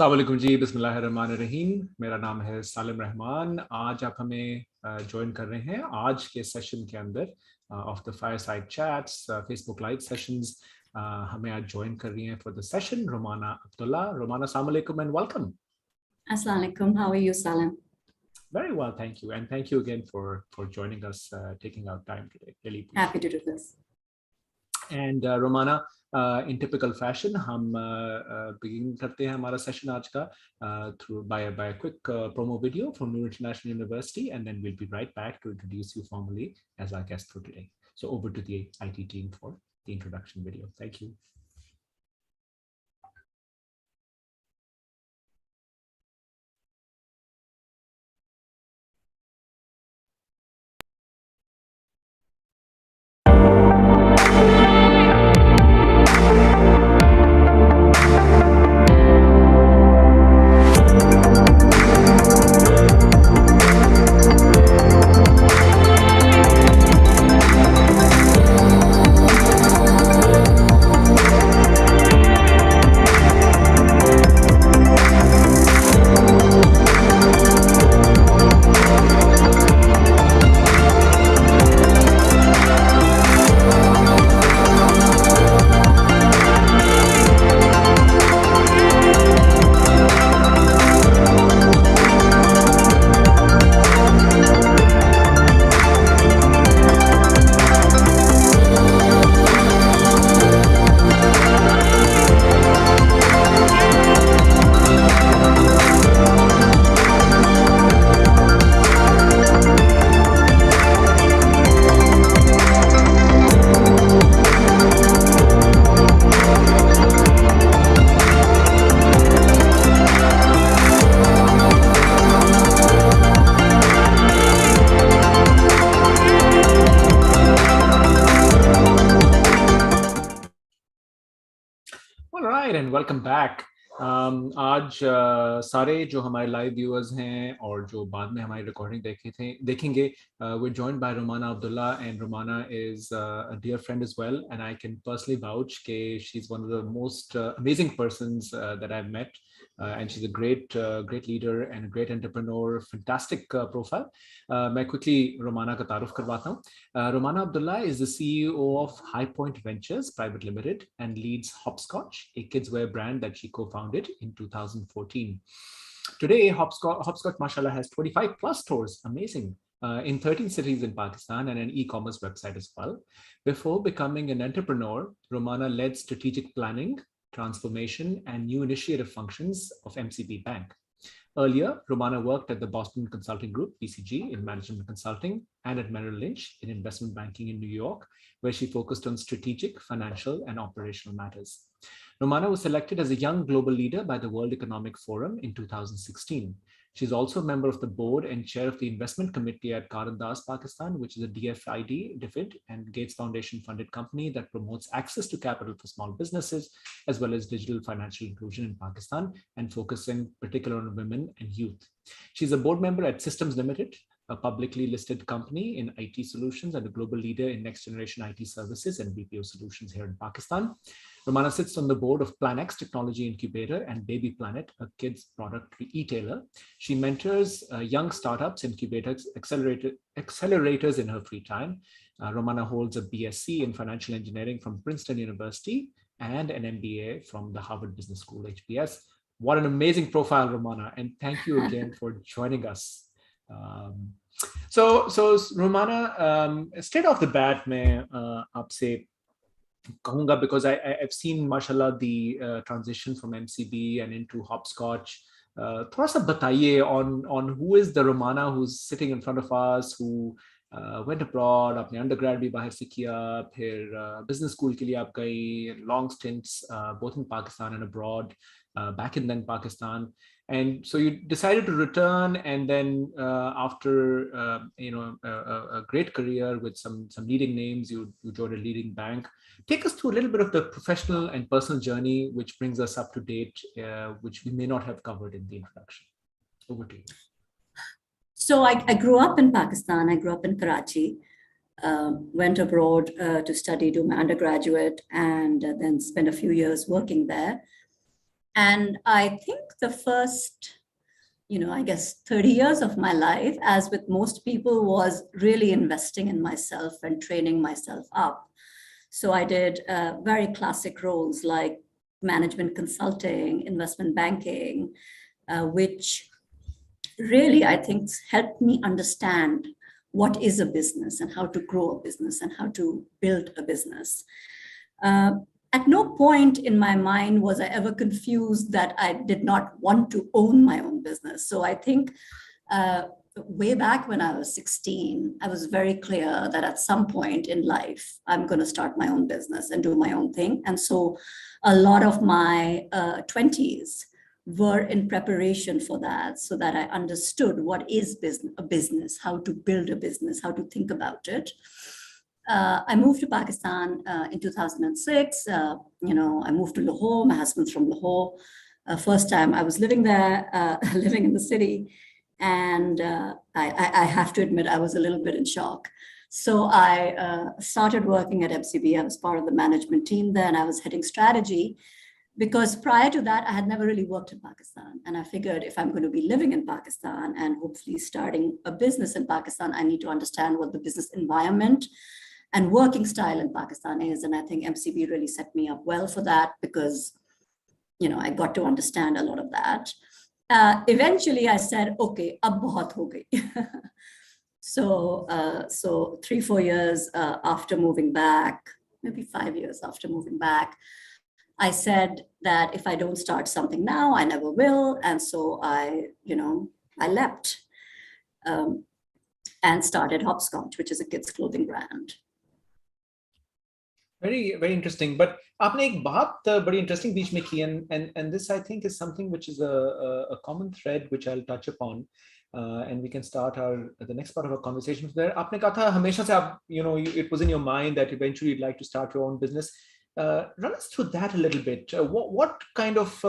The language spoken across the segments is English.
अस्सलाम वालेकुम जी, बिस्मिल्लाहिर्रहमानिर्रहीम। मेरा नाम है सालिम रहमान। आज आप हमें ज्वाइन कर रहे हैं आज के सेशन के अंदर of the fireside chats, Facebook live sessions. हमें आज ज्वाइन कर रही हैं for the session Romana Abdullah. Romana, अस्सलाम वालेकुम and welcome. Assalamu alaikum. How are you, Salem? Very well, thank you, and thank you again for joining us, taking our time today. Really appreciate Happy to do this. And Romana, in typical fashion, हम begin करते हैं हमारा session आज का through by a quick promo video from Noor International University, and then we'll be right back to introduce you formally as our guest for today. So over to the IT team for the introduction video. Thank you. And welcome back. आज सारे जो हमारे live viewers हैं और जो बाद में हमारी रिकॉर्डिंग देखेंगे, we're joined by Romana Abdullah, and Romana is a dear friend as well, and I can personally vouch that she's one of the most amazing persons that I've met, and she's a great leader and a great entrepreneur. Fantastic profile. मैं quickly Romana का तारुफ करवाता हूँ. Romana Abdullah is the CEO of High Point Ventures Private Limited and leads Hopscotch, a kids wear brand that she co-founded in 2014. Today, Hopscotch, mashallah, has 25 plus stores, amazing, in 13 cities in Pakistan, and an e-commerce website as well. Before becoming an entrepreneur, Romana led strategic planning, transformation, and new initiative functions of MCB Bank. Earlier, Romana worked at the Boston Consulting Group, BCG, in management consulting, and at Merrill Lynch in investment banking in New York, where she focused on strategic, financial, and operational matters. Romana was selected as a young global leader by the World Economic Forum in 2016. She's also a member of the board and chair of the investment committee at Karandas, Pakistan, which is a DFID and Gates Foundation funded company that promotes access to capital for small businesses, as well as digital financial inclusion in Pakistan, and focusing particularly on women and youth. She's a board member at Systems Limited, a publicly listed company in IT solutions and a global leader in next generation IT services and BPO solutions here in Pakistan. Romana sits on the board of PlanX Technology Incubator and Baby Planet, a kids product retailer. She mentors young startups, incubators, accelerators in her free time. Romana holds a BSc in financial engineering from Princeton University and an MBA from the Harvard Business School, HBS. What an amazing profile, Romana, and thank you again for joining us. So Romana, straight off the bat, मैं आपसे कहूँगा, because I've seen, mashallah, the transition from MCB and into Hopscotch. थोड़ा सा बताइए on who is the Romana who's sitting in front of us, who went abroad, आपने undergrad भी बाहर से किया, फिर business school के लिए आप गई, long stints both in Pakistan and abroad, back in then Pakistan. And so you decided to return, and then after a great career with some leading names, you joined a leading bank. Take us through a little bit of the professional and personal journey, which brings us up to date, which we may not have covered in the introduction. Over to you. So I grew up in Pakistan. I grew up in Karachi, went abroad to study, do my undergraduate, and then spent a few years working there. And I think the first, I guess 30 years of my life, as with most people, was really investing in myself and training myself up. So I did very classic roles like management consulting, investment banking, which really, I think, helped me understand what is a business and how to grow a business and how to build a business. Uh, at no point in my mind was I ever confused that I did not want to own my own business. So I think uh, way back when I was 16, I was very clear that at some point in life, I'm going to start my own business and do my own thing. And so a lot of my 20s were in preparation for that, so that I understood what is a business, how to build a business, how to think about it. I moved to Pakistan in 2006. I moved to Lahore. My husband's from Lahore. First time I was living there, living in the city. And I have to admit, I was a little bit in shock. So I started working at MCB. I was part of the management team there, and I was heading strategy, because prior to that, I had never really worked in Pakistan. And I figured if I'm going to be living in Pakistan and hopefully starting a business in Pakistan, I need to understand what the business environment and working style in Pakistan is. And I think MCB really set me up well for that, because, I got to understand a lot of that. Eventually I said, okay, ab bahut ho gayi. So 3-4 years after moving back, maybe 5 years after moving back, I said that if I don't start something now, I never will. And so I leapt and started Hopscotch, which is a kids' clothing brand. Very, very interesting. But आपने एक बात बड़ी interesting बीच में की, and this I think is something which is a common thread which I'll touch upon, and we can start the next part of our conversation from there. आपने कहा था हमेशा से आप it was in your mind that eventually you'd like to start your own business. Run us through that a little bit. What kind of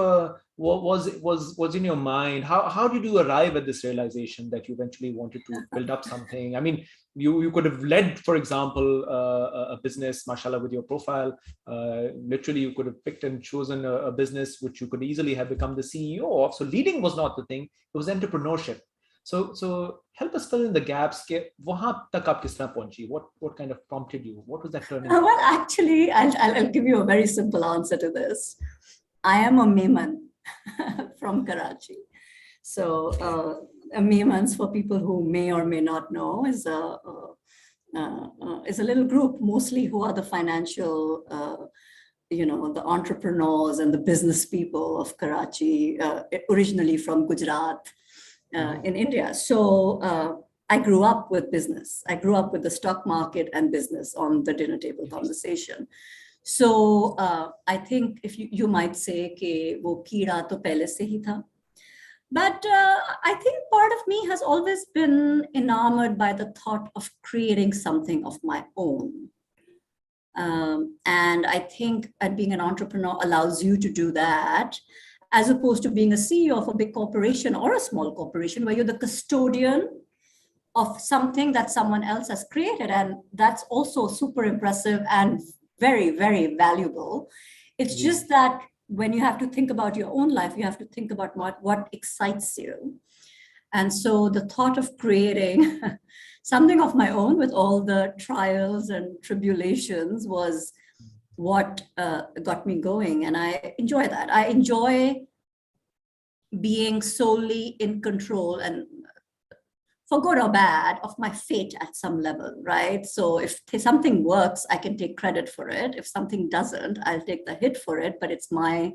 was in your mind? How did you arrive at this realization that you eventually wanted to build up something? I mean, you could have led, for example, a business, mashallah, with your profile. Literally, you could have picked and chosen a business which you could easily have become the CEO of. So leading was not the thing; it was entrepreneurship. So help us fill in the gaps. वहाँ तक आप किस तरह पहुंची? What kind of prompted you? What was that turning? Well, actually, I'll give you a very simple answer to this. I am a Mehman from Karachi. So Mehmans, for people who may or may not know, is a little group mostly who are the financial, the entrepreneurs and the business people of Karachi, originally from Gujarat. In India. So I grew up with business. I grew up with the stock market and business on the dinner table conversation. So I think if you might say कि वो कीड़ा तो पहले से ही था. But I think part of me has always been enamored by the thought of creating something of my own. And I think being an entrepreneur allows you to do that, as opposed to being a CEO of a big corporation or a small corporation where you're the custodian of something that someone else has created. And that's also super impressive and very, very valuable. It's just that when you have to think about your own life, you have to think about what excites you. And so the thought of creating something of my own with all the trials and tribulations was what got me going. And I enjoy that. I enjoy being solely in control, and for good or bad, of my fate at some level, right? So if something works, I can take credit for it. If something doesn't, I'll take the hit for it, but it's my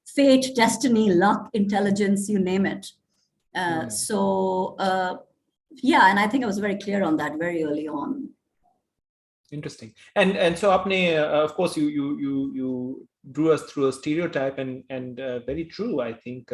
fate, destiny, luck, intelligence, you name it. So yeah, and I think I was very clear on that very early on. Interesting. And so apne, of course you drew us through a stereotype, and very true. I think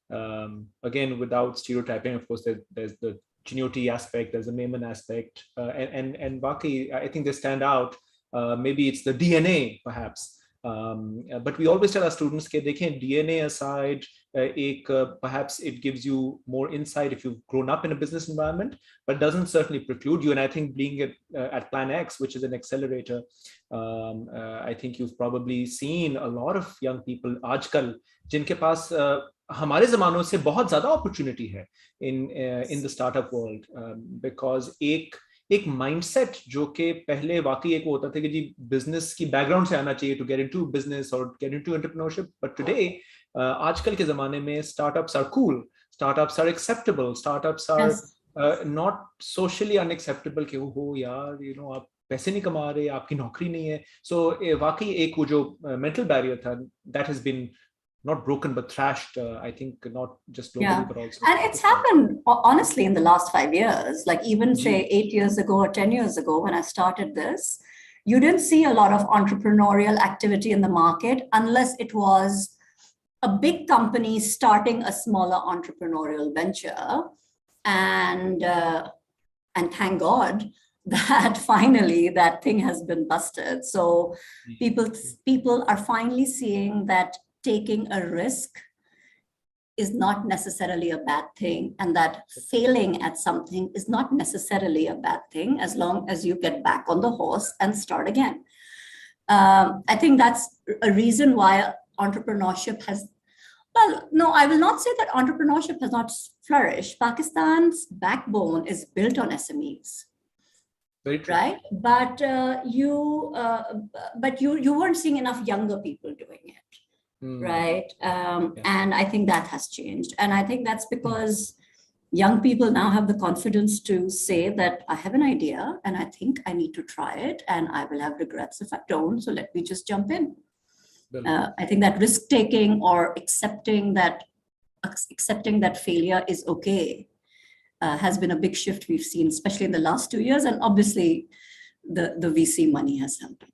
again, without stereotyping, of course there's the genuity aspect, there's the Mehman aspect, and Baki, I think they stand out. Maybe it's the DNA perhaps But we always tell our students that they can DNA aside, perhaps it gives you more insight if you've grown up in a business environment, but doesn't certainly preclude you. And I think being at Plan X, which is an accelerator, I think you've probably seen a lot of young people आजकल जिनके पास हमारे ज़मानों से बहुत ज़्यादा opportunity है in the startup world, because एक mindset जो कि पहले वाकई एक वो होता था कि जी बिजनेस की बैकग्राउंड से आना चाहिए टू गेट इनटू बिजनेस और get into entrepreneurship, but today आजकल के जमाने में startups are cool, startups are acceptable, startups are not socially unacceptable कि हो यार यू नो आप पैसे नहीं कमा रहे, आपकी नौकरी नहीं है. सो वाकई एक वो जो मेंटल बैरियर था, that has been not broken but thrashed, I think not just globally but also, and it's happened honestly in the last 5 years, like even say 8 years ago or 10 years ago when I started this, you didn't see a lot of entrepreneurial activity in the market unless it was a big company starting a smaller entrepreneurial venture, and thank God that finally that thing has been busted. So people are finally seeing that taking a risk is not necessarily a bad thing, and that failing at something is not necessarily a bad thing as long as you get back on the horse and start again. I think that's a reason why entrepreneurship has, well, no, I will not say that entrepreneurship has not flourished. Pakistan's backbone is built on SMEs. Very true. Right? But you weren't seeing enough younger people doing it. Right. And I think that has changed. And I think that's because young people now have the confidence to say that I have an idea and I think I need to try it and I will have regrets if I don't. So let me just jump in. I think that risk taking or accepting that failure is okay has been a big shift we've seen, especially in the last 2 years. And obviously the VC money has helped.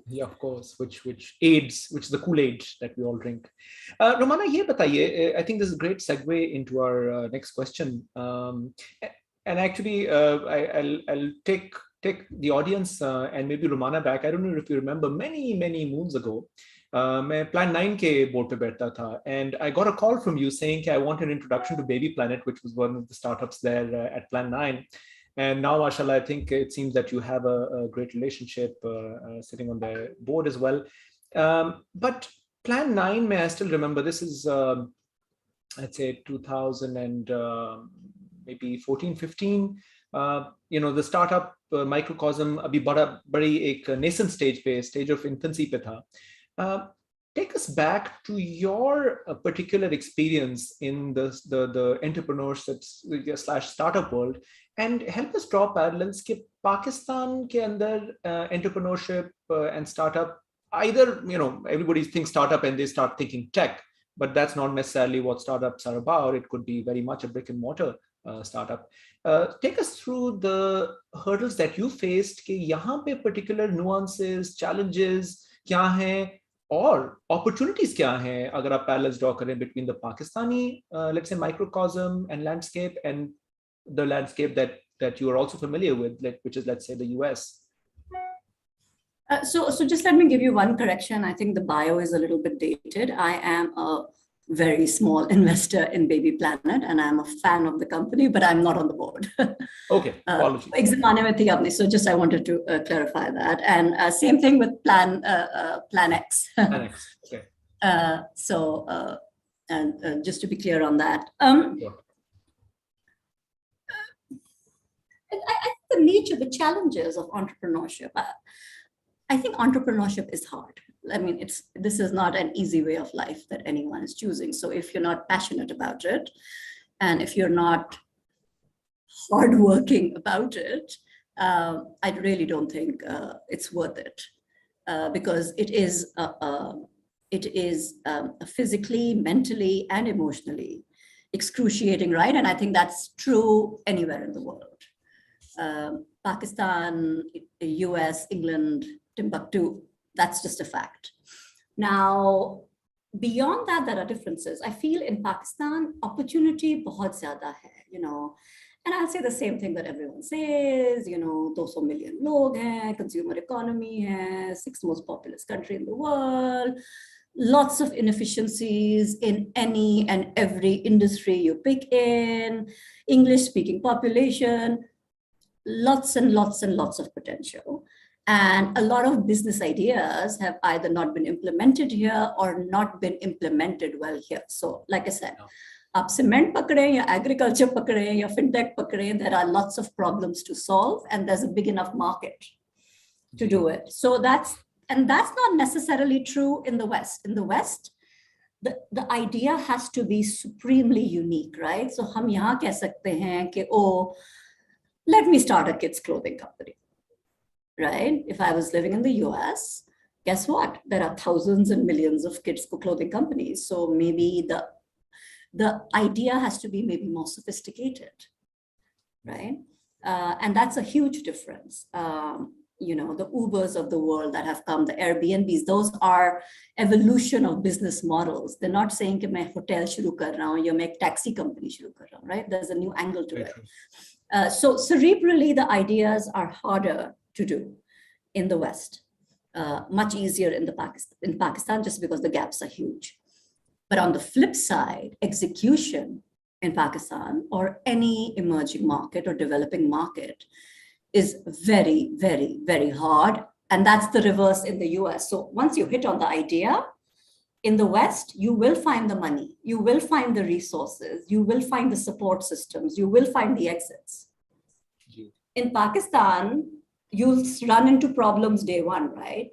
Yeah, of course, which aids, which is the Kool-Aid that we all drink. Romana, ye bataiye, I think this is a great segue into our next question. And actually, I'll take the audience and maybe Romana back. I don't know if you remember, many moons ago, मैं Plan 9 के board पे बैठता था, and I got a call from you saying I want an introduction to Baby Planet, which was one of the startups there at Plan 9. And now, mashallah, I think it seems that you have a great relationship sitting on the board as well. But Plan 9, may I still remember, this is, I'd say 2000 and maybe 14, 15. You know, the startup microcosm abhi bari ek nascent stage of infancy pe tha. Take us back to your particular experience in the entrepreneurship / startup world, and help us draw parallels कि पाकिस्तान के अंदर entrepreneurship and startup, either, you know, everybody thinks startup and they start thinking tech, but that's not necessarily what startups are about. It could be very much a brick and mortar startup. Take us through the hurdles that you faced कि यहाँ पे particular nuances, challenges क्या हैं और opportunities क्या हैं अगर आप parallels draw करें between the Pakistani let's say microcosm and landscape and the landscape that you are also familiar with, which is, let's say, the US. So just let me give you one correction. I think the bio is a little bit dated. I am a very small investor in Baby Planet, and I'm a fan of the company, but I'm not on the board. Okay, apologies. So just I wanted to clarify that. And same thing with Plan X. Plan X. Okay. And just to be clear on that. Sure. I think the nature, the challenges of entrepreneurship. I think entrepreneurship is hard. I mean, this is not an easy way of life that anyone is choosing. So if you're not passionate about it, and if you're not hardworking about it, I really don't think it's worth it, because it is physically, mentally, and emotionally excruciating, right? And I think that's true anywhere in the world. Pakistan, US, England, Timbuktu, that's just a fact. Now, beyond that, there are differences. I feel in Pakistan, opportunity bahut zyada hai, you know, And I'll say the same thing that everyone says, 200 million log hai, consumer economy hai, sixth most populous country in the world, lots of inefficiencies in any and every industry you pick in, English speaking population, lots and lots and lots of potential. And a lot of business ideas have either not been implemented here or not been implemented well here. So like I said, आप cement पकड़े या agriculture पकड़े या fintech पकड़े, there are lots of problems to solve and there's a big enough market to do it. So that's not necessarily true in the West. In the West, the idea has to be supremely unique, right? So हम यहाँ कह सकते हैं कि oh, let me start a kids clothing company, right? If I was living in the US, guess what? There are thousands and millions of kids clothing companies. So maybe the idea has to be maybe more sophisticated, right? And that's a huge difference. The Ubers of the world that have come, the Airbnbs, those are evolution of business models. They're not saying कि मैं hotel शुरू कर रहा हूँ या मैं एक taxi company शुरू कर रहा हूँ, right? There's a new angle to it. So cerebrally, the ideas are harder to do in the West, much easier in Pakistan, just because the gaps are huge. But on the flip side, execution in Pakistan or any emerging market or developing market is very, very, very hard. And that's the reverse in the US. So once you hit on the idea, in the West, you will find the money, you will find the resources, you will find the support systems, you will find the exits. In Pakistan, you'll run into problems day one, right?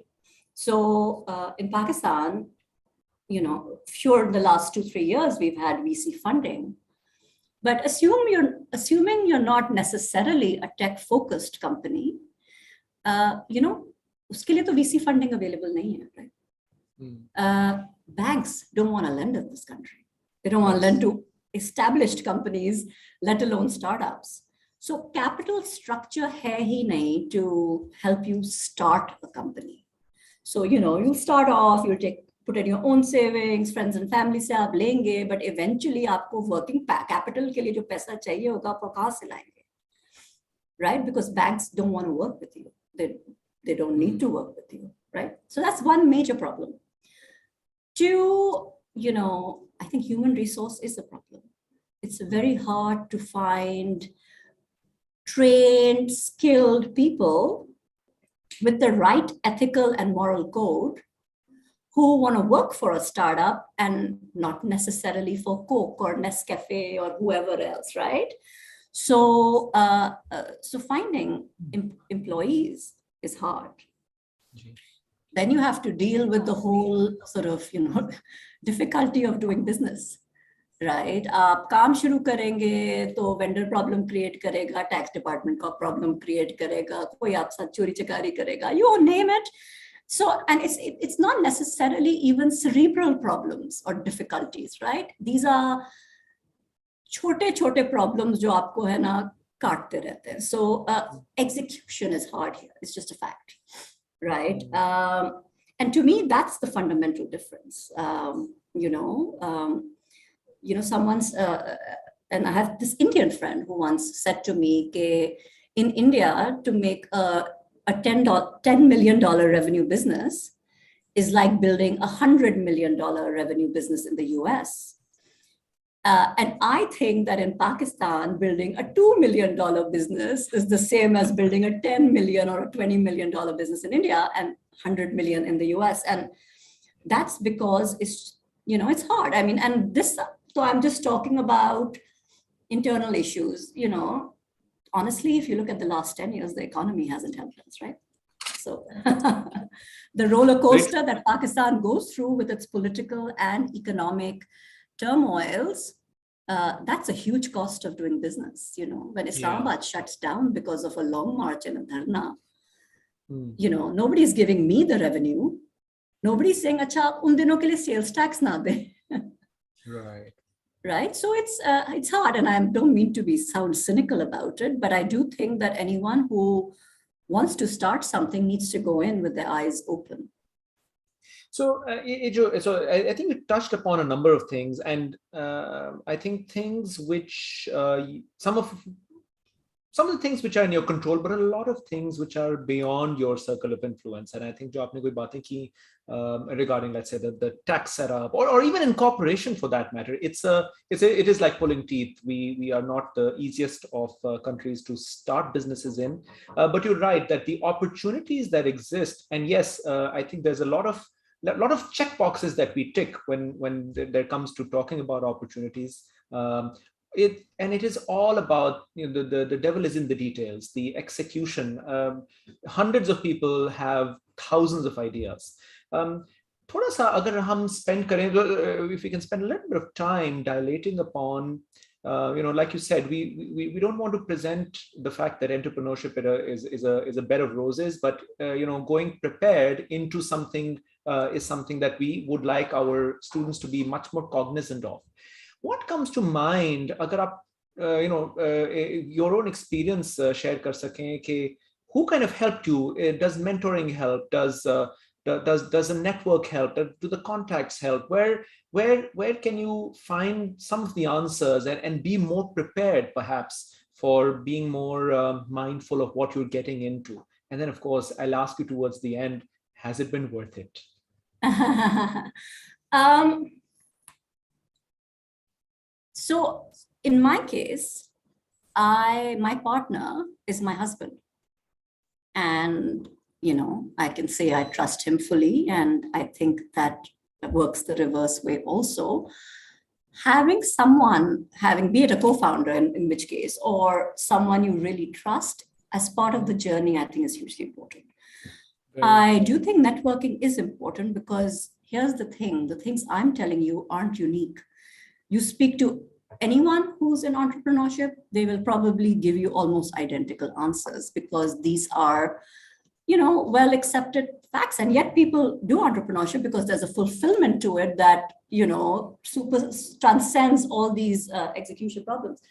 So in Pakistan, sure, the last 2-3 years, we've had VC funding, but assuming you're not necessarily a tech-focused company, उसके लिए तो VC funding available नहीं है, right? Banks don't want to lend in this country. They don't want to lend to established companies, let alone startups. So capital structure hai hi nahi to help you start a company. So, you'll start off, you'll put in your own savings, friends and family se aap lenge, but eventually aapko working capital ke liye jo paisa chahiye hoga, aap kahan se layenge? Right? Because banks don't want to work with you. They don't need to work with you, right? So that's one major problem. Two, I think human resource is a problem. It's very hard to find trained, skilled people with the right ethical and moral code who want to work for a startup and not necessarily for Coke or Nescafe or whoever else, right? So, so finding employees is hard. Then you have to deal with the whole sort of, difficulty of doing business, right? आप काम शुरू करेंगे तो vendor problem create करेगा, tax department का problem create करेगा, कोई आप साथ चोरी चकारी करेगा, you name it. So, and it's not necessarily even cerebral problems or difficulties, right? These are छोटे problems जो आपको है ना काटते रहते हैं. So execution is hard here. It's just a fact, right? And to me, that's the fundamental difference. Someone's, and I have this Indian friend who once said to me, ke in India, to make a $10 million revenue business is like building a $100 million revenue business in the US. And I think that in Pakistan, building a $2 million business is the same as building a $10 million or a $20 million business in India and 100 million in the US. And that's because it's hard. I mean, and this, so I'm just talking about internal issues, honestly, if you look at the last 10 years, the economy hasn't helped us, right? So the roller coaster that Pakistan goes through with its political and economic turmoils, that's a huge cost of doing business. When Islamabad shuts down because of a long march and a dharna, nobody's giving me the revenue. Nobody's saying, acha, un dino ke liye sales tax na de. Right. So it's hard, and I don't mean to sound cynical about it, but I do think that anyone who wants to start something needs to go in with their eyes open. So, I think you touched upon a number of things, and I think things which some of some of the things which are in your control, but a lot of things which are beyond your circle of influence. And I think जो आपने कोई बातें की regarding, let's say, the tax setup, or even incorporation for that matter, it is like pulling teeth. We are not the easiest of countries to start businesses in, but you're right that the opportunities that exist, and yes, I think there's a lot of check boxes that we tick when there comes to talking about opportunities. It is all about, the devil is in the details, the execution. Hundreds of people have thousands of ideas. थोड़ा सा अगर हम spend करें, if we can spend a little bit of time dilating upon, like you said, we don't want to present the fact that entrepreneurship is a bed of roses, but going prepared into something is something that we would like our students to be much more cognizant of. What comes to mind अगर आप your own experience share कर सकें कि who kind of helped you? Does mentoring help? Does a network help? Do the contacts help? Where can you find some of the answers and be more prepared perhaps for being more mindful of what you're getting into? And then of course I'll ask you towards the end, has it been worth it? So in my case, my partner is my husband. And, I can say I trust him fully. And I think that works the reverse way also. Having someone, be it a co-founder in which case, or someone you really trust as part of the journey, I think is hugely important. I do think networking is important because here's the things I'm telling you aren't unique. You speak to anyone who's in entrepreneurship, they will probably give you almost identical answers because these are, well accepted facts. And yet people do entrepreneurship because there's a fulfillment to it that, super transcends all these execution problems.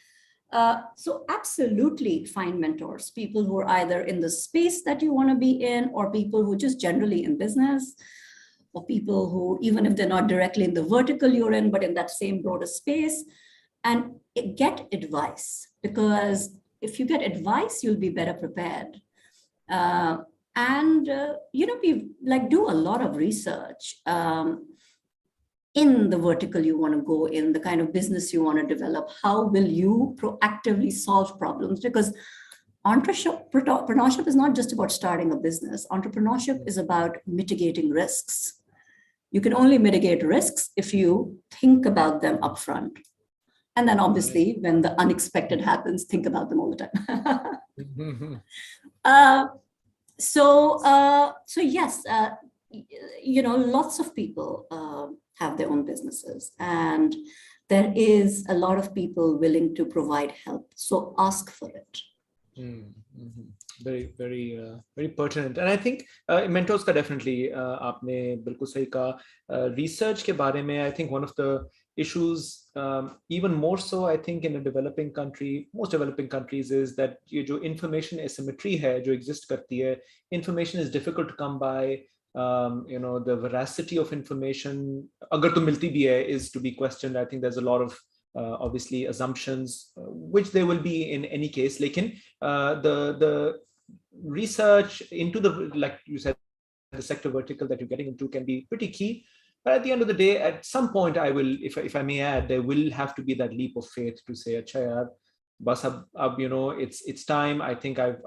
So absolutely find mentors, people who are either in the space that you want to be in, or people who just generally in business, or people who, even if they're not directly in the vertical you're in, but in that same broader space, and get advice. Because if you get advice, you'll be better prepared. Do a lot of research in the vertical you want to go in, the kind of business you want to develop. How will you proactively solve problems? Because entrepreneurship is not just about starting a business. Entrepreneurship is about mitigating risks. You can only mitigate risks if you think about them upfront. And then obviously, when the unexpected happens, think about them all the time. So yes, lots of people have their own businesses, and there is a lot of people willing to provide help. So ask for it. Very, very, very pertinent. And I think mentors का definitely आपने बिल्कुल सही कहा. Research के बारे में, I think one of the issues, even more so, I think in a developing country, most developing countries, is that ये जो information asymmetry है जो exist करती है, information is difficult to come by. The veracity of information, अगर तो मिलती भी है, is to be questioned. I think there's a lot of obviously assumptions, which there will be in any case. Lekin the research into the, like you said, the sector vertical that you're getting into can be pretty key. But at the end of the day, at some point, I will, if I may add, there will have to be that leap of faith to say, "Acha yaar, bas ab, it's time." I think I've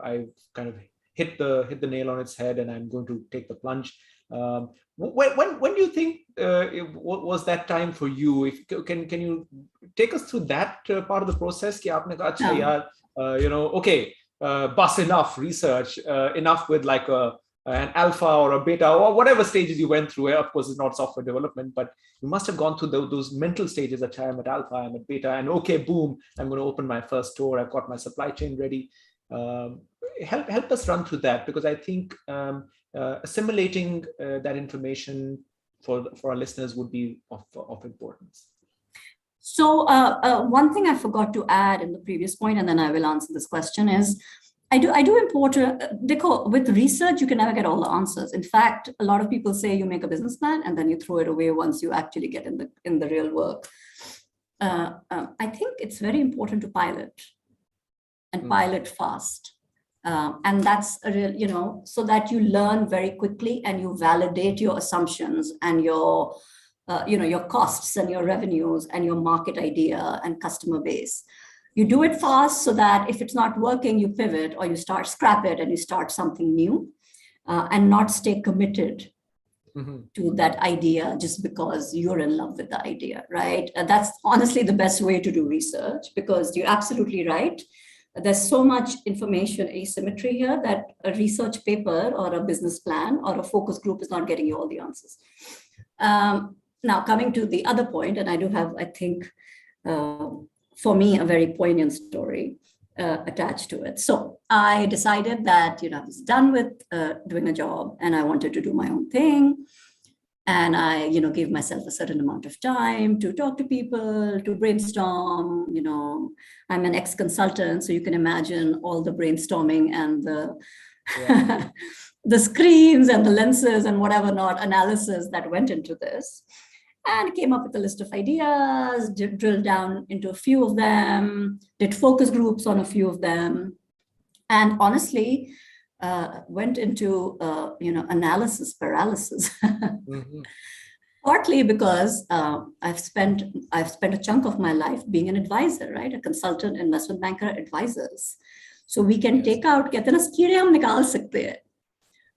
kind of hit the nail on its head, and I'm going to take the plunge. When do you think was that time for you? Can you take us through that part of the process? कि आपने कहा, "अच्छा यार, okay, bus enough research, enough with like an alpha or a beta or whatever stages you went through." Of course, it's not software development, but you must have gone through those mental stages. That I'm at alpha, I'm at beta, and okay, boom, I'm going to open my first store. I've got my supply chain ready. Help us run through that, because I think assimilating that information for our listeners would be of importance. So one thing I forgot to add in the previous point, and then I will answer this question, is I do important, with research, you can never get all the answers. In fact, a lot of people say you make a business plan and then you throw it away once you actually get in the real work. I think it's very important to pilot. and pilot fast. And that's a real, so that you learn very quickly and you validate your assumptions and your costs and your revenues and your market idea and customer base. You do it fast so that if it's not working, you pivot or you scrap it and you start something new, and not stay committed to that idea just because you're in love with the idea, right? That's honestly the best way to do research, because you're absolutely right. There's so much information asymmetry here that a research paper or a business plan or a focus group is not getting you all the answers. Now, coming to the other point, and I do have, I think, for me, a very poignant story attached to it. So I decided that, I was done with doing a job and I wanted to do my own thing. And I, gave myself a certain amount of time to talk to people, to brainstorm. I'm an ex-consultant, so you can imagine all the brainstorming and the screens and the lenses and whatever not analysis that went into this. And came up with a list of ideas, drilled down into a few of them, did focus groups on a few of them, and honestly, went into analysis paralysis. Partly because I've spent a chunk of my life being an advisor, right? A consultant, investment banker, advisors. So we can take out, कहते हैं ना, कीड़े हम निकाल सकते हैं.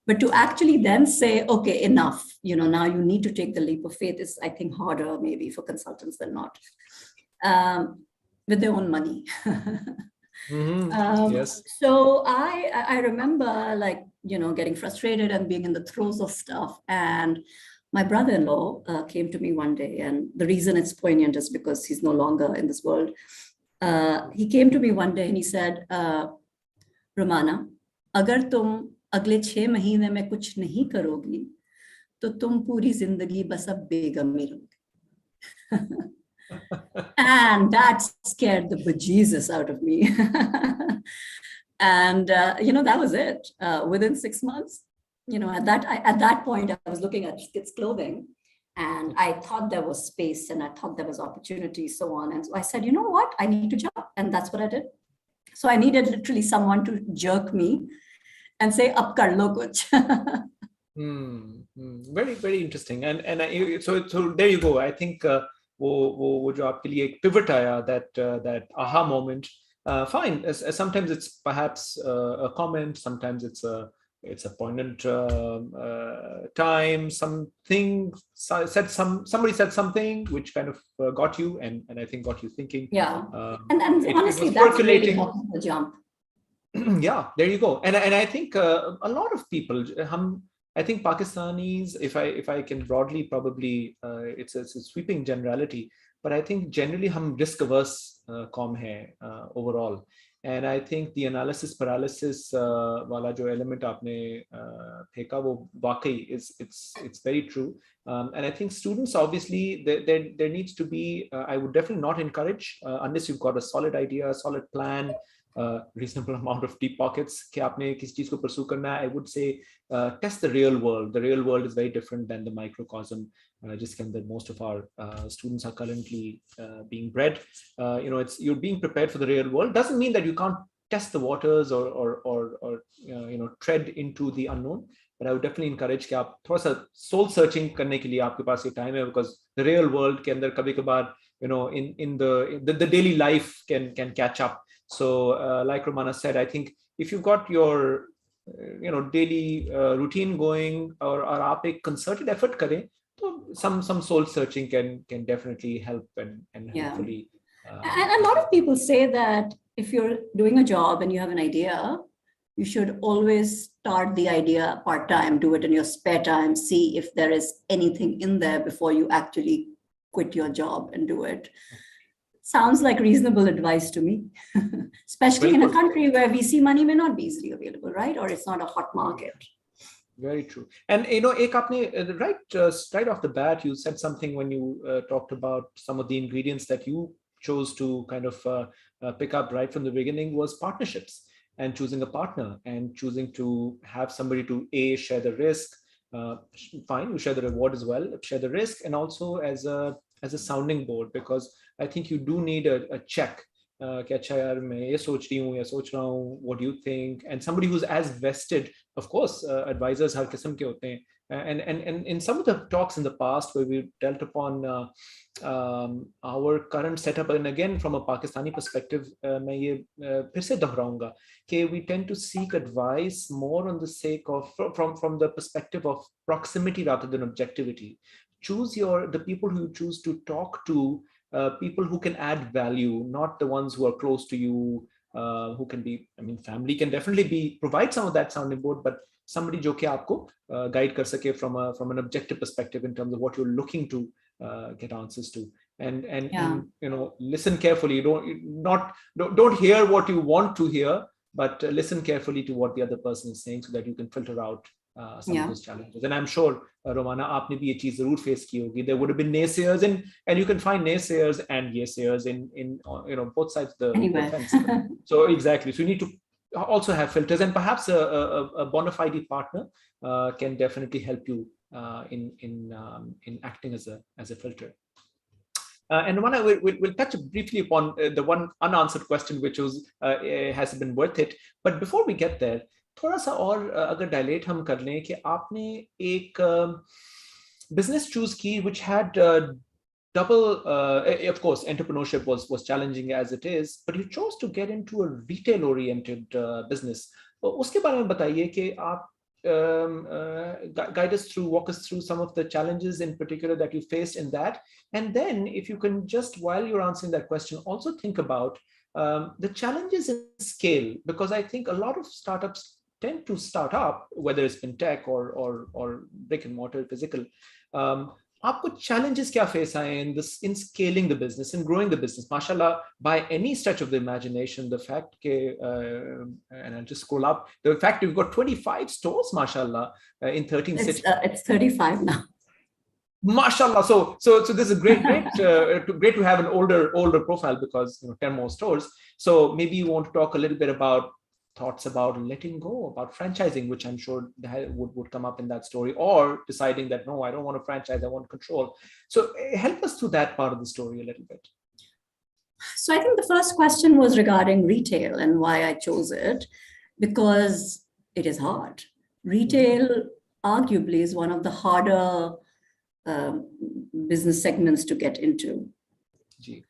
But to actually then say, okay, enough, now you need to take the leap of faith is, I think, harder maybe for consultants than not, with their own money. Yes. So I remember getting frustrated and being in the throes of stuff. And my brother-in-law came to me one day, and the reason it's poignant is because he's no longer in this world. He came to me one day and he said, Romana, agar tum अगले 6 महीने में कुछ नहीं करोगी तो तुम पूरी जिंदगी बस अब बेगम रहोगे. And that scared the bejesus out of me. And that was it. Within 6 months, at that point I was looking at kids' clothing and I thought there was space and I thought there was opportunity, so on. And so I said, you know what, I need to jump. And that's what I did. So I needed literally someone to jerk me and say, "Ab kar lo kuch." Very, very interesting. And so there you go. I think वो जो आपके लिए एक pivot आया, that aha moment. Fine. Sometimes it's perhaps a comment. Sometimes it's a poignant time. Somebody said something which kind of got you, and I think got you thinking. Yeah. And honestly, that's really helped the jump. Yeah, there you go. And I think a lot of people, I think Pakistanis, if I can broadly, probably it's a sweeping generality, but I think generally hum risk averse kaum hai overall. And I think the analysis paralysis wala jo element aapne pheka wo waqai it's very true. And I think students, obviously there needs to be, I would definitely not encourage unless you've got a solid idea, a solid plan, reasonable amount of deep pockets कि आपने किस चीज को pursue करना है. I would say test the real world. The real world is very different than the microcosm जिसके अंदर most of our students are currently being bred. You're being prepared for the real world. Doesn't mean that you can't test the waters or tread into the unknown. But I would definitely encourage कि आप थोड़ा सा soul searching करने के लिए आपके पास ये time है, because the real world के अंदर कभी कभार in the daily life can catch up. So like Romana said, I think if you've got your daily routine going, or आप एक concerted effort करें, तो some soul searching can definitely help and hopefully. And a lot of people say that if you're doing a job and you have an idea, you should always start the idea part-time, do it in your spare time, see if there is anything in there before you actually quit your job and do it. Sounds like reasonable advice to me, especially in a country where VC money may not be easily available, right? Or it's not a hot market. Very true. And ek aapne, right off the bat, you said something when you talked about some of the ingredients that you chose to kind of pick up right from the beginning was partnerships, and choosing a partner and choosing to have somebody to share the risk. Fine, you share the reward as well, share the risk, and also as a sounding board, because I think you do need a check कि अच्छा यार मैं ये सोच रही हूँ या सोच रहा हूँ, what do you think? And somebody who's as vested, of course, advisors हर किस्म के होते हैं. And in some of the talks in the past where we dealt upon our current setup, and again from a Pakistani perspective, मैं ये फिर से दोहराऊंगा कि we tend to seek advice more on the sake of from the perspective of proximity rather than objectivity. Choose the people who you choose to talk to, people who can add value, not the ones who are close to you, who can be, I mean, family can definitely provide some of that sounding board, but somebody जो कि आपको guide कर सके from an objective perspective in terms of what you're looking to get answers to. And listen carefully. Don't hear what you want to hear, but listen carefully to what the other person is saying so that you can filter out some of those challenges. And I'm sure, Romana, आपने भी ये चीज जरूर face की होगी. There would have been naysayers, and you can find naysayers and yesayers in both sides of the fence. So exactly. So you need to also have filters, and perhaps a bona fide partner can definitely help you in acting as a filter. And Romana, we'll touch briefly upon the one unanswered question, which has been worth it. But before we get there, थोड़ा सा और अगर dilate हम कर लें कि आपने एक business choose की which had double, of course, entrepreneurship was challenging as it is, but you chose to get into a retail-oriented business. उसके बारे में बताइए कि आप walk us through some of the challenges in particular that you faced in that. And then if you can just, while you're answering that question, also think about the challenges in scale, because I think a lot of startups tend to start up, whether it's in tech or brick and mortar physical. आपको challenges क्या face आए in scaling the business and growing the business? Mashallah, by any stretch of the imagination, the fact and I'll just scroll up, the fact you've got 25 stores, mashallah, in 13 cities. It's 35 now. Mashallah. So this is great to have an older profile, because 10 more stores. So maybe you want to talk a little bit about thoughts about letting go, about franchising, which I'm sure would come up in that story, or deciding that, no, I don't want to franchise, I want control. So help us through that part of the story a little bit. So I think the first question was regarding retail and why I chose it, because it is hard. Retail arguably is one of the harder business segments to get into. Gee.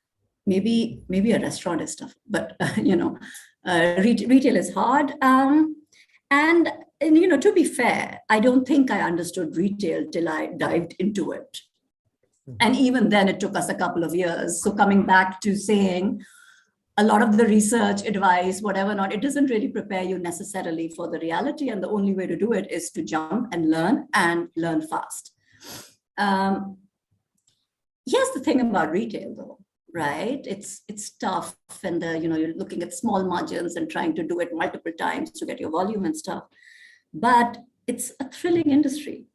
Maybe a restaurant is tough, but retail is hard. And to be fair, I don't think I understood retail till I dived into it. And even then it took us a couple of years. So coming back to saying a lot of the research, advice, whatever not, it doesn't really prepare you necessarily for the reality. And the only way to do it is to jump and learn fast. Here's the thing about retail though, right? It's tough, and you're looking at small margins and trying to do it multiple times to get your volume and stuff. But it's a thrilling industry.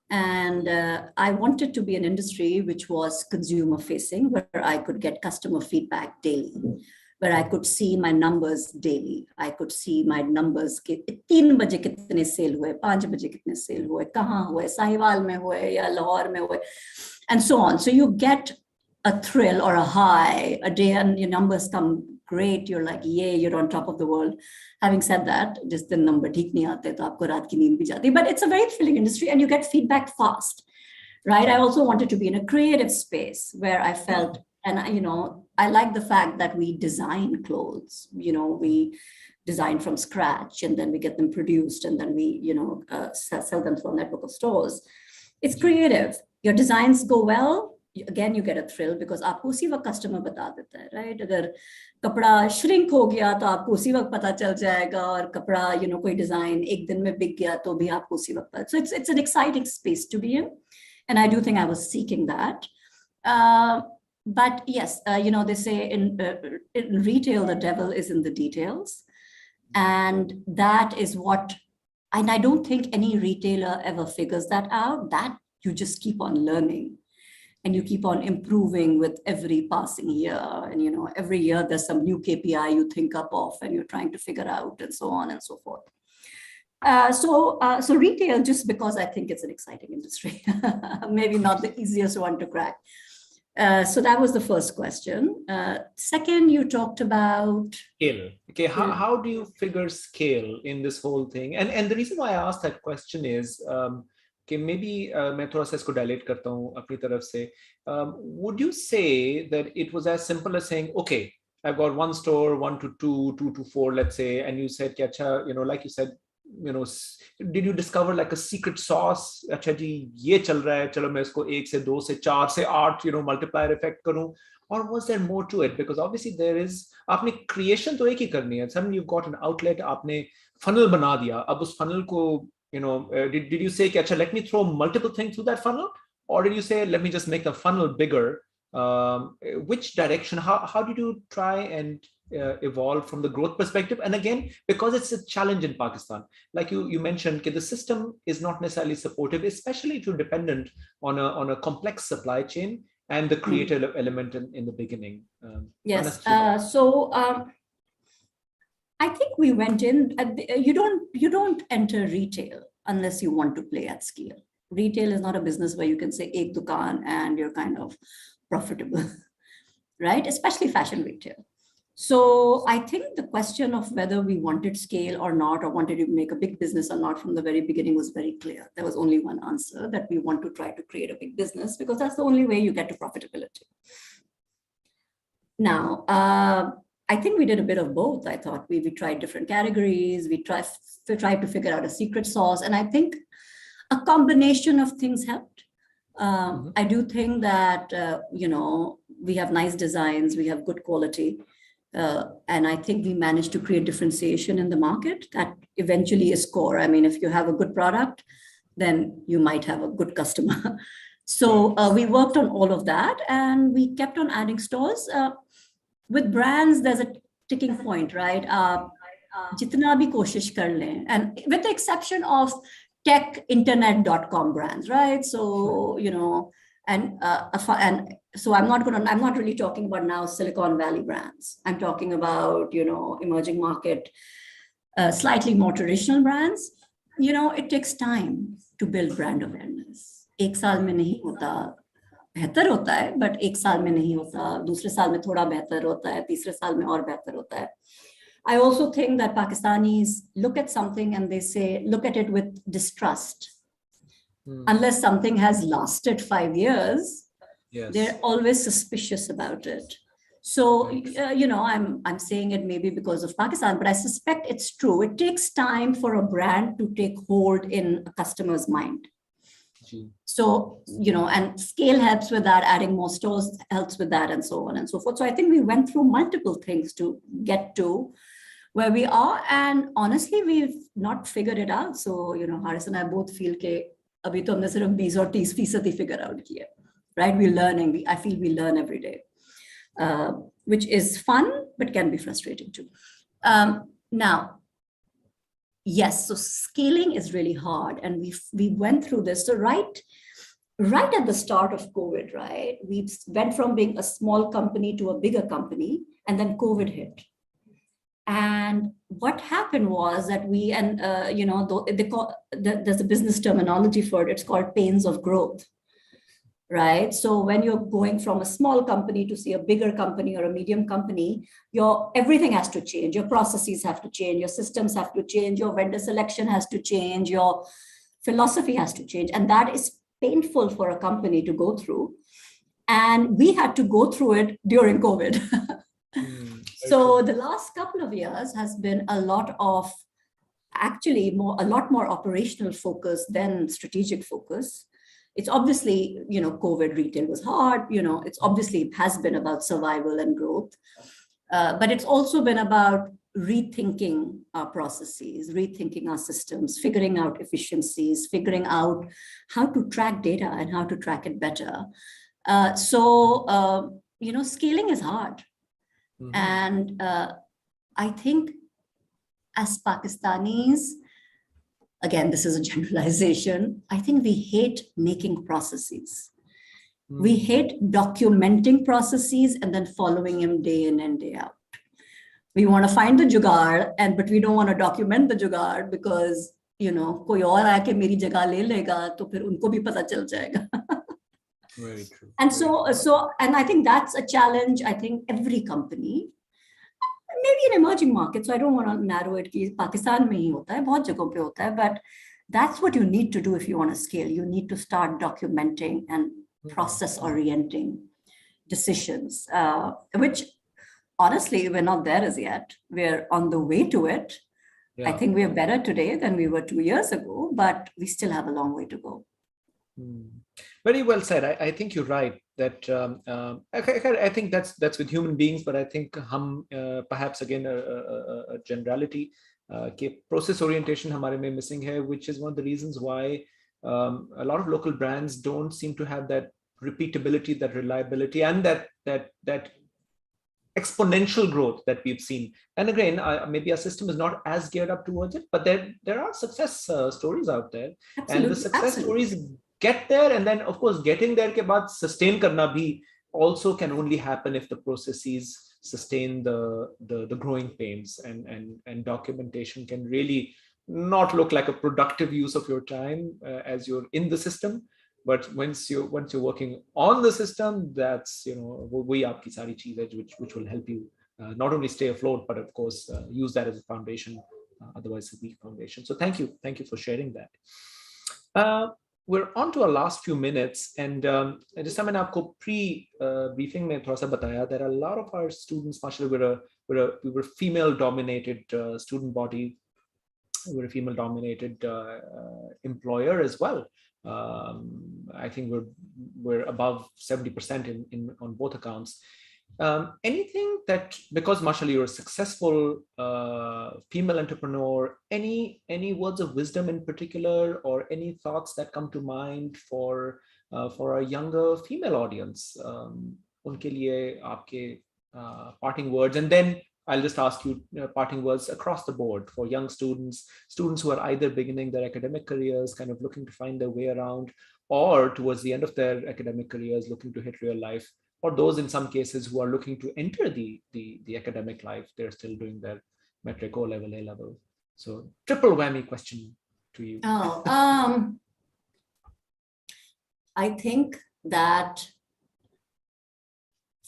And I wanted to be an industry which was consumer facing, where I could get customer feedback daily, where I could see my numbers daily. I could see my numbers, 3 बजे कितने cell हुए, 5 बजे कितने cell हुए, कहाँ हुए, साहिवाल में हुए या लाहौर में हुए, and so on. So you get a thrill or a high a day, and your numbers come great. You're like, yay, you're on top of the world. Having said that, just the number ठीक नहीं आते तो आपको रात की नींद भी जाती. But it's a very thrilling industry, and you get feedback fast, right? I also wanted to be in a creative space where I felt, and I like the fact that we design clothes. We design from scratch, and then we get them produced, and then we sell them through a network of stores. It's creative. Your designs go well. Again, you get a thrill because आपको उसी वक्त customer बता देता है, right? अगर कपड़ा shrink हो गया तो आपको उसी वक्त पता चल जाएगा, और कपड़ा कोई design एक दिन में बिक गया तो भी आपको उसी वक्त पता. So it's an exciting space to be in, and I do think I was seeking that. But yes, they say in retail the devil is in the details, and that is what. And I don't think any retailer ever figures that out. That you just keep on learning. And you keep on improving with every passing year. And, every year there's some new KPI you think up of, and you're trying to figure out, and so on and so forth. So retail, just because I think it's an exciting industry, maybe not the easiest one to crack. So that was the first question. Second, you talked about scale. Okay, how do you figure scale in this whole thing? And the reason why I asked that question is कि maybe मैं थोड़ा सा इसको dilate करता हूँ अपनी तरफ से. Would you say that it was as simple as saying, okay, I've got one store, 1 to 2, 2 to 4, let's say, and you said, you know, like you said, you know, did you discover like a secret sauce? अच्छा जी ये चल रहा है, चलो मैं इसको 1 से 2 से 4 से 8, you know, multiplier effect करूँ. Or was there more to it? Because obviously there is, आपने creation तो एक ही करनी है. Suddenly you've got an outlet, आपने funnel बना दिया. अब उस funnel को, you know, did you say कि अच्छा let me throw multiple things through that funnel, or did you say let me just make the funnel bigger? Which direction? How did you try and evolve from the growth perspective? And again, because it's a challenge in Pakistan, like you mentioned, the system is not necessarily supportive, especially if you're dependent on a complex supply chain and the creative element in the beginning. Yes. I think we went in. You don't enter retail unless you want to play at scale. Retail is not a business where you can say ek dukaan and you're kind of profitable, right? Especially fashion retail. So I think the question of whether we wanted scale or not, or wanted to make a big business or not from the very beginning was very clear. There was only one answer, that we want to try to create a big business because that's the only way you get to profitability. Now, I think we did a bit of both. I thought we tried different categories. We tried to figure out a secret sauce. And I think a combination of things helped. I do think that, you know, we have nice designs, we have good quality. And I think we managed to create differentiation in the market that eventually is core. I mean, if you have a good product, then you might have a good customer. So we worked on all of that and we kept on adding stores. With brands, there's a ticking point, right? Jitna bhi koshish kar lein. And with the exception of tech internet.com brands, right? So, you know, and so I'm not really talking about now Silicon Valley brands. I'm talking about, you know, emerging market, slightly more traditional brands. You know, it takes time to build brand awareness. एक साल में नहीं होता, बेहतर होता है, but एक साल में नहीं होता, दूसरे साल में थोड़ा बेहतर होता है, तीसरे साल में और बेहतर होता है. I also think that Pakistanis look at something and they say, look at it with distrust. Unless something has lasted 5 years, yes, they're always suspicious about it. So, you know, I'm saying it maybe because of Pakistan, but I suspect it's true. It takes time for a brand to take hold in a customer's mind. So, you know, and scale helps with that, adding more stores helps with that, and so on and so forth. So I think we went through multiple things to get to where we are. And honestly, we've not figured it out. So, you know, Haris and I both feel that abhi to humne sirf 20 or 30% figure out kiya, right? We're learning. I feel we learn every day, which is fun, but can be frustrating too. Now, yes, so scaling is really hard. And we went through this. So right at the start of COVID, right? We went from being a small company to a bigger company, and then COVID hit. And what happened was that you know, there's a business terminology for it. It's called pains of growth, right? So when you're going from a small company to see a bigger company or a medium company, everything has to change. Your processes have to change. Your systems have to change. Your vendor selection has to change. Your philosophy has to change. And that is painful for a company to go through. And we had to go through it during COVID. So the last couple of years has been a lot more operational focus than strategic focus. It's obviously, you know, COVID retail was hard, you know, it has been about survival and growth. But it's also been about rethinking our processes, rethinking our systems, figuring out efficiencies, figuring out how to track data and how to track it better. You know, scaling is hard. And I think as Pakistanis, again, this is a generalization, I think we hate making processes. We hate documenting processes and then following them day in and day out. We want to find the jugaad, but we don't want to document the jugaad because, you know, koi aur aake meri jagah le lega, to phir unko bhi pata chal jayega. Very true. And Very true. and I think that's a challenge. I think every company, maybe in emerging markets, so I don't want to narrow it कि पाकिस्तान में ही होता है, बहुत जगहों पे होता है, but that's what you need to do if you want to scale. You need to start documenting and process orienting decisions, which honestly, we're not there as yet. We're on the way to it. Yeah. I think we're better today than we were 2 years ago, but we still have a long way to go. Very well said. I think you're right that I think that's with human beings, but I think perhaps again a generality के process orientation हमारे में missing है, which is one of the reasons why a lot of local brands don't seem to have that repeatability, that reliability, and that exponential growth that we've seen. And again, maybe our system is not as geared up towards it, but there are success stories out there. Absolutely. And the success stories get there, and then of course getting there के बाद sustain करना भी also can only happen if the processes sustain the growing pains, and documentation can really not look like a productive use of your time as you're in the system. But once you're working on the system, that's, वही आपकी सारी चीजें which will help you not only stay afloat, but of course use that as a foundation, otherwise a weak foundation. So thank you for sharing that. We're on to our last few minutes, and just मैंने आपको pre-briefing में थोड़ा सा बताया that a lot of our students, mashallah, we were female-dominated student body. We're a female-dominated employer as well. I think we're above 70% on both accounts. Anything that, because mashallah you're a successful female entrepreneur, any words of wisdom in particular, or any thoughts that come to mind for a younger female audience, उनके लिए आपके parting words, and then I'll just ask you parting words across the board for young students who are either beginning their academic careers, kind of looking to find their way around, or towards the end of their academic careers, looking to hit real life, or those in some cases who are looking to enter the academic life. They're still doing their metric, O-level, A-level. So triple whammy question to you. I think that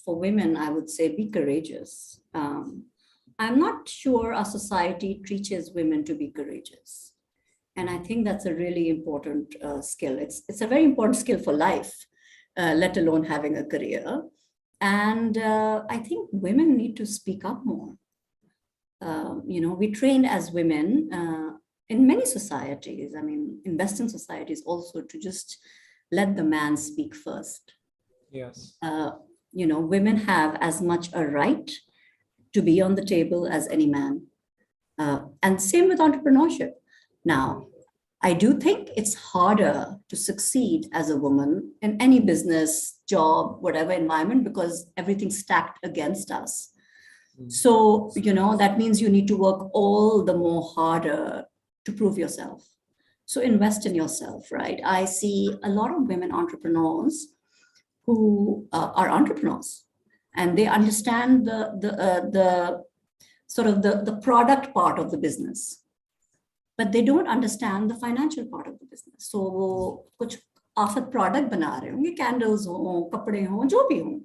for women, I would say be courageous. I'm not sure our society teaches women to be courageous. And I think that's a really important skill. It's a very important skill for life, let alone having a career. And I think women need to speak up more. We train as women in many societies, I mean, in Western societies also, to just let the man speak first. Yes. Women have as much a right to be on the table as any man. And same with entrepreneurship. Now, I do think it's harder to succeed as a woman in any business, job, whatever environment, because everything's stacked against us. So, that means you need to work all the more harder to prove yourself. So invest in yourself, right? I see a lot of women entrepreneurs who are entrepreneurs, and they understand the sort of the product part of the business, but they don't understand the financial part of the business. So वो कुछ आफत product बना रहे होंगे, candles हो, कपड़े हो, जो भी हो,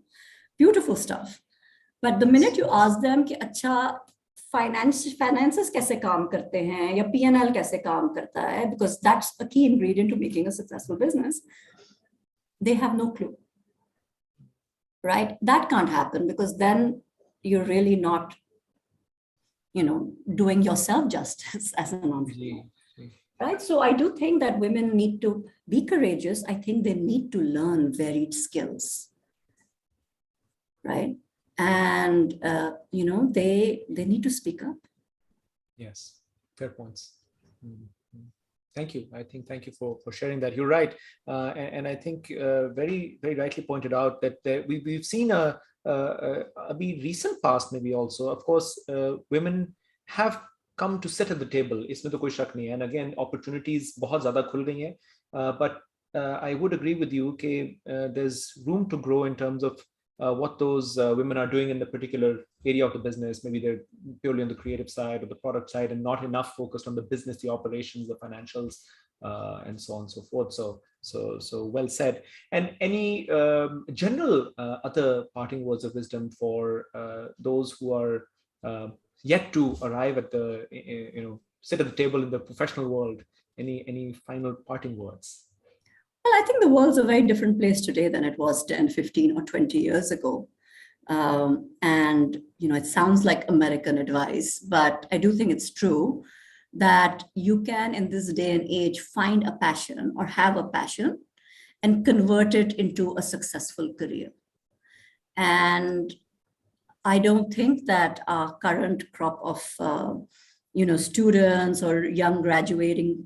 beautiful stuff. But the minute you ask them कि अच्छा finances कैसे काम करते हैं, या P&L कैसे काम करता है, because that's a key ingredient to making a successful business, they have no clue. Right? That can't happen, because then you're really not, doing yourself justice as an entrepreneur. Right? So I do think that women need to be courageous. I think they need to learn varied skills. Right? And, they need to speak up. Yes, fair points. Thank you. Thank you for sharing that. You're right. And I think very, very rightly pointed out that we've seen a recent past maybe also. Of course, women have come to sit at the table. इसमें तो कोई शक नहीं है. And again, opportunities बहुत ज़्यादा खुल गई हैं. But I would agree with you that there's room to grow in terms of what those women are doing in the particular area of the business. Maybe they're purely on the creative side or the product side and not enough focused on the business, the operations, the financials. and so on and so forth. So well said. And any general other parting words of wisdom for those who are yet to arrive at the, sit at the table in the professional world? Any final parting words? Well, I think the world's a very different place today than it was 10, 15, or 20 years ago. And, it sounds like American advice, but I do think it's true that you can, in this day and age, find a passion or have a passion and convert it into a successful career. And I don't think that our current crop of students or young graduating,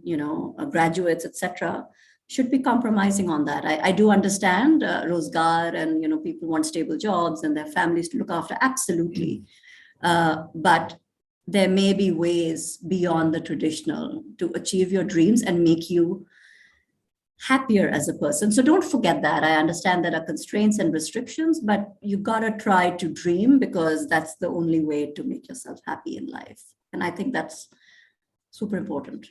graduates, etc., should be compromising on that. I do understand Rozgar and people want stable jobs and their families to look after, absolutely. But there may be ways beyond the traditional to achieve your dreams and make you happier as a person. So don't forget that. I understand there are constraints and restrictions, but you gotta try to dream, because that's the only way to make yourself happy in life. And I think that's super important.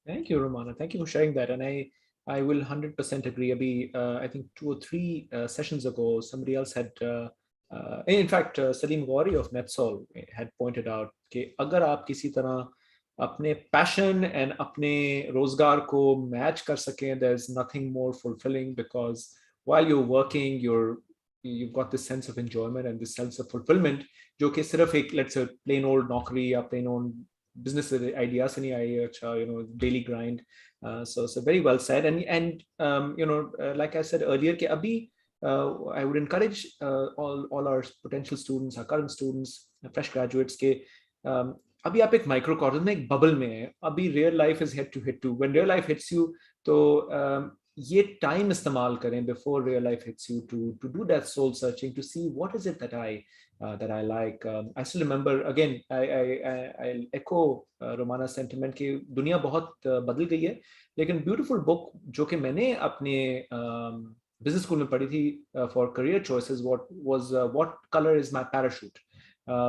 Thank you, Romana. Thank you for sharing that. And I will 100% agree. Abhi, I think 2 or 3 sessions ago, somebody else had, in fact, Salim Gauri of NetSol had pointed out कि अगर आप किसी तरह अपने passion and अपने रोजगार को match कर सकें, there's nothing more fulfilling, because while you're working, you've got this sense of enjoyment and this sense of fulfillment, जो कि सिर्फ एक, let's say, plain old नौकरी या plain old business idea से नहीं आई, अच्छा, daily grind. So very well said. And like I said earlier, कि अभी I would encourage all our potential students, our current students, fresh graduates, के अभी आप एक microcosm में, एक bubble में है. अभी real life is head to hit to. When real life hits you, तो ये time इस्तेमाल करें before real life hits you to do that soul searching, to see what is it that I like. I still remember, again, I echo Romana's sentiment कि दुनिया बहुत बदल गई है, लेकिन beautiful book जो कि मैंने अपने business school में पढ़ी थी for career choices, what color is my parachute,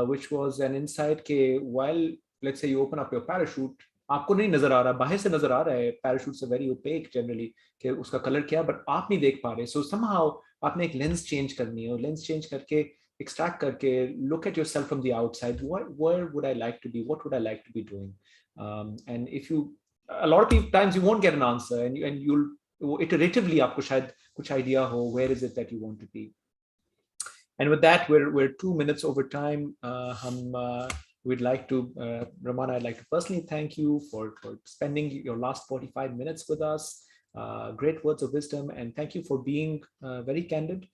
which was an insight कि while, let's say, you open up your parachute, आपको नहीं नजर आ रहा, बाहर से नजर आ रहा है, पैराशूट से वेरी ओपेक जनरली कि उसका कलर क्या, बट आप नहीं देख पा रहे. सो समहाउ आपने एक लेंस चेंज करनी है, और लेंस चेंज करके extract करके look at yourself from the outside. Where would I like to be? What would I like to be doing? And if you, a lot of times you won't get an answer, and you'll iteratively आपको शायद कुछ idea हो where is it that you want to be. And with that, we're 2 minutes over time. We'd like to, Romana, I'd like to personally thank you for spending your last 45 minutes with us. Great words of wisdom, and thank you for being very candid.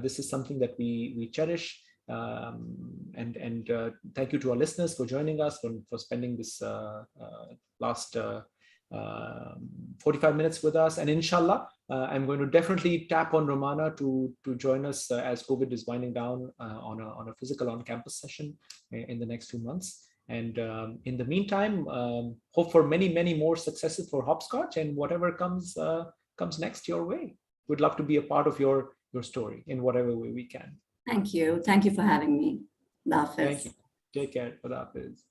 This is something that we cherish. And thank you to our listeners for joining us, for spending this last 45 minutes with us. And inshallah, I'm going to definitely tap on Romana to join us as COVID is winding down on a physical on-campus session in the next 2 months. And in the meantime, hope for many more successes for Hopscotch, and whatever comes next your way. We'd love to be a part of your story in whatever way we can. Thank you. Thank you for having me. Allah Hafiz. Thank you. Take care. Allah Hafiz.